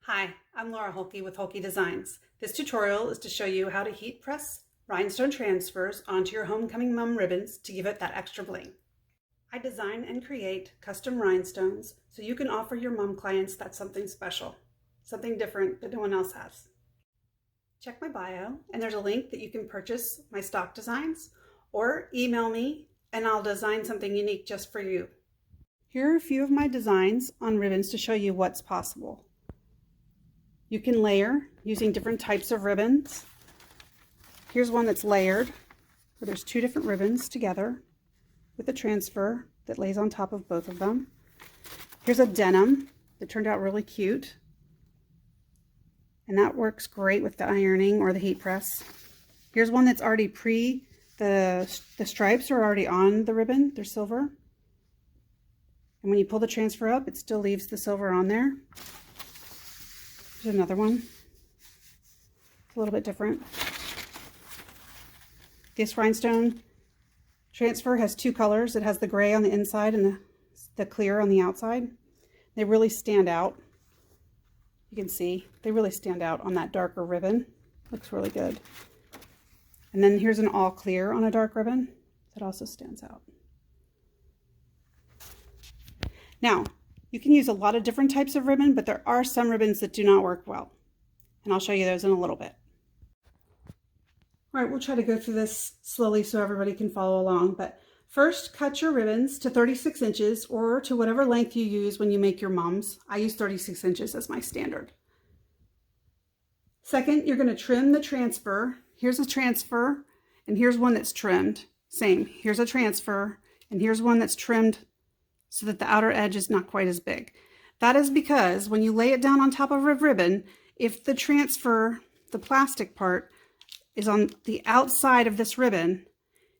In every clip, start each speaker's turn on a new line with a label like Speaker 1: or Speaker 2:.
Speaker 1: Hi, I'm Laura Hoco with Hoco Designs. This tutorial is to show you how to heat press rhinestone transfers onto your homecoming mum ribbons to give it that extra bling. I design and create custom rhinestones so you can offer your mum clients that something special, something different that no one else has. Check my bio and there's a link that you can purchase my stock designs or email me and I'll design something unique just for you. Here are a few of my designs on ribbons to show you what's possible. You can layer using different types of ribbons. Here's one that's layered, where there's two different ribbons together with a transfer that lays on top of both of them. Here's a denim that turned out really cute, and that works great with the ironing or the heat press. Here's one that's already the stripes are already on the ribbon, they're silver. And when you pull the transfer up, it still leaves the silver on there. Here's another one. It's a little bit different. This rhinestone transfer has two colors. It has the gray on the inside and the clear on the outside. They really stand out. You can see they really stand out on that darker ribbon. Looks really good. And then here's an all clear on a dark ribbon that also stands out. Now, you can use a lot of different types of ribbon, but there are some ribbons that do not work well. And I'll show you those in a little bit. All right, we'll try to go through this slowly so everybody can follow along. But first, cut your ribbons to 36 inches or to whatever length you use when you make your mums. I use 36 inches as my standard. Second, you're going to trim the transfer. Here's a transfer, and here's one that's trimmed. Same, here's a transfer, and here's one that's trimmed so that the outer edge is not quite as big. That is because when you lay it down on top of a ribbon, if the transfer, the plastic part, is on the outside of this ribbon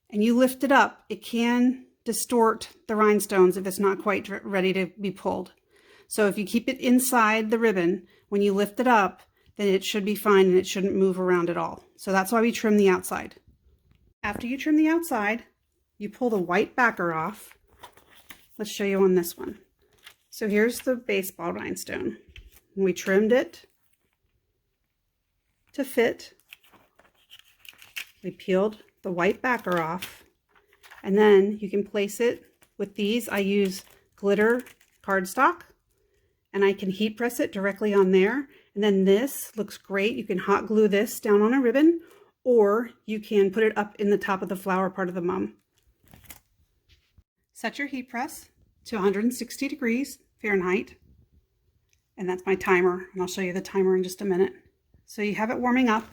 Speaker 1: and you lift it up, it can distort the rhinestones if it's not quite ready to be pulled. So if you keep it inside the ribbon, when you lift it up, then it should be fine and it shouldn't move around at all. So that's why we trim the outside. After you trim the outside, you pull the white backer off. Let's show you on this one. So here's the baseball rhinestone. We trimmed it to fit. We peeled the white backer off, and then you can place it with these. I use glitter cardstock, and I can heat press it directly on there. And then this looks great. You can hot glue this down on a ribbon, or you can put it up in the top of the flower part of the mum. Set your heat press to 160 degrees Fahrenheit, and that's my timer, and I'll show you the timer in just a minute. So you have it warming up.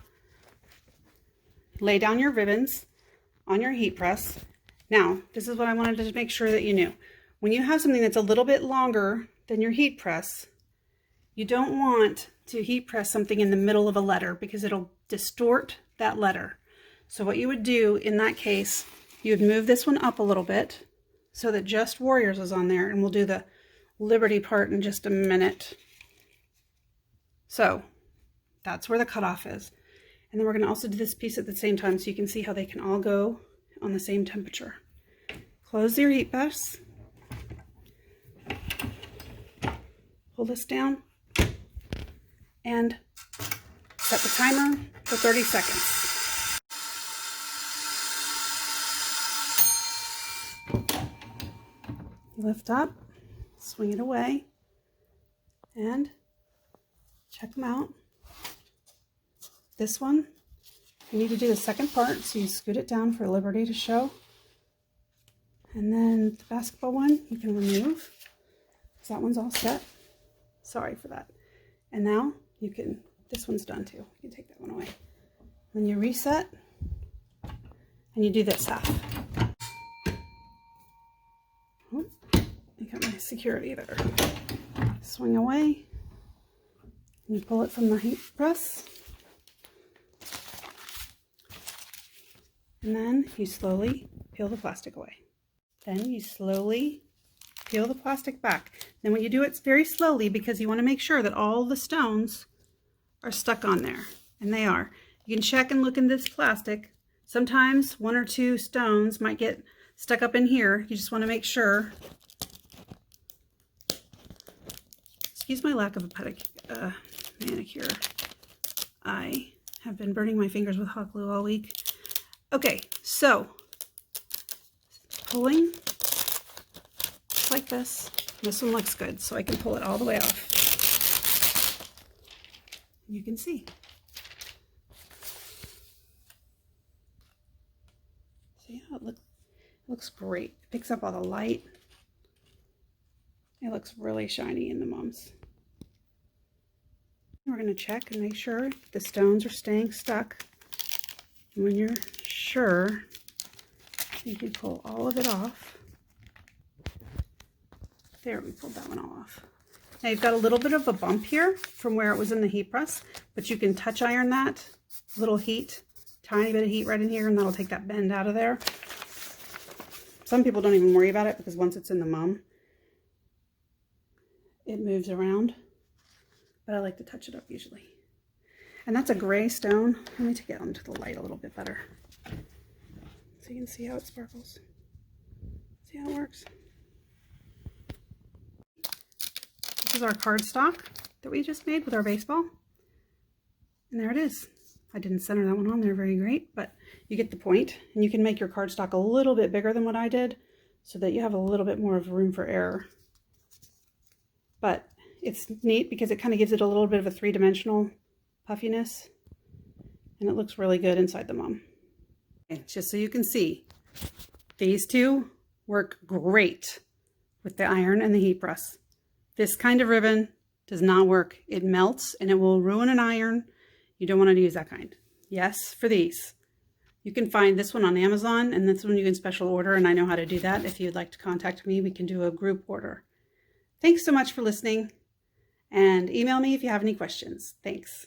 Speaker 1: Lay down your ribbons on your heat press. Now, this is what I wanted to make sure that you knew. When you have something that's a little bit longer than your heat press, you don't want to heat press something in the middle of a letter because it'll distort that letter. So what you would do in that case, you would move this one up a little bit so that just Warriors is on there, and we'll do the Liberty part in just a minute. So that's where the cutoff is. And then we're going to also do this piece at the same time so you can see how they can all go on the same temperature. Close your heat press. Pull this down and set the timer for 30 seconds. Lift up, swing it away, and check them out. This one, you need to do the second part, so you scoot it down for Liberty to show. And then the basketball one, you can remove, because that one's all set. Sorry for that. And now you can, this one's done too. You can take that one away. Then you reset, and you do this half. Oh, I got my security there. Swing away, and you pull it from the heat press. And then you slowly peel the plastic away. Then you slowly peel the plastic back. Then when you do it very slowly because you want to make sure that all the stones are stuck on there. And they are. You can check and look in this plastic. Sometimes one or two stones might get stuck up in here. You just want to make sure. Excuse my lack of manicure. I have been burning my fingers with hot glue all week. Okay, so pulling like this. This one looks good, so I can pull it all the way off. You can see. See how it looks great. It picks up all the light. It looks really shiny in the mums. We're going to check and make sure the stones are staying stuck. And when you're sure, you can pull all of it off. There, we pulled that one off. Now you've got a little bit of a bump here from where it was in the heat press, but you can touch iron that. Little heat, tiny bit of heat right in here, and that'll take that bend out of there. Some people don't even worry about it because once it's in the mum, it moves around. But I like to touch it up usually. And that's a gray stone. Let me take it onto the light a little bit better, so you can see how it sparkles. See how it works? This is our cardstock that we just made with our baseball. And there it is. I didn't center that one on there very great, but you get the point. And you can make your cardstock a little bit bigger than what I did so that you have a little bit more of room for error. But it's neat because it kind of gives it a little bit of a three-dimensional puffiness. And it looks really good inside the mum. Okay, just so you can see, these two work great with the iron and the heat press. This kind of ribbon does not work. It melts and it will ruin an iron. You don't want to use that kind. Yes, for these. You can find this one on Amazon, and this one you can special order, and I know how to do that. If you'd like to contact me, we can do a group order. Thanks so much for listening, and email me if you have any questions. Thanks.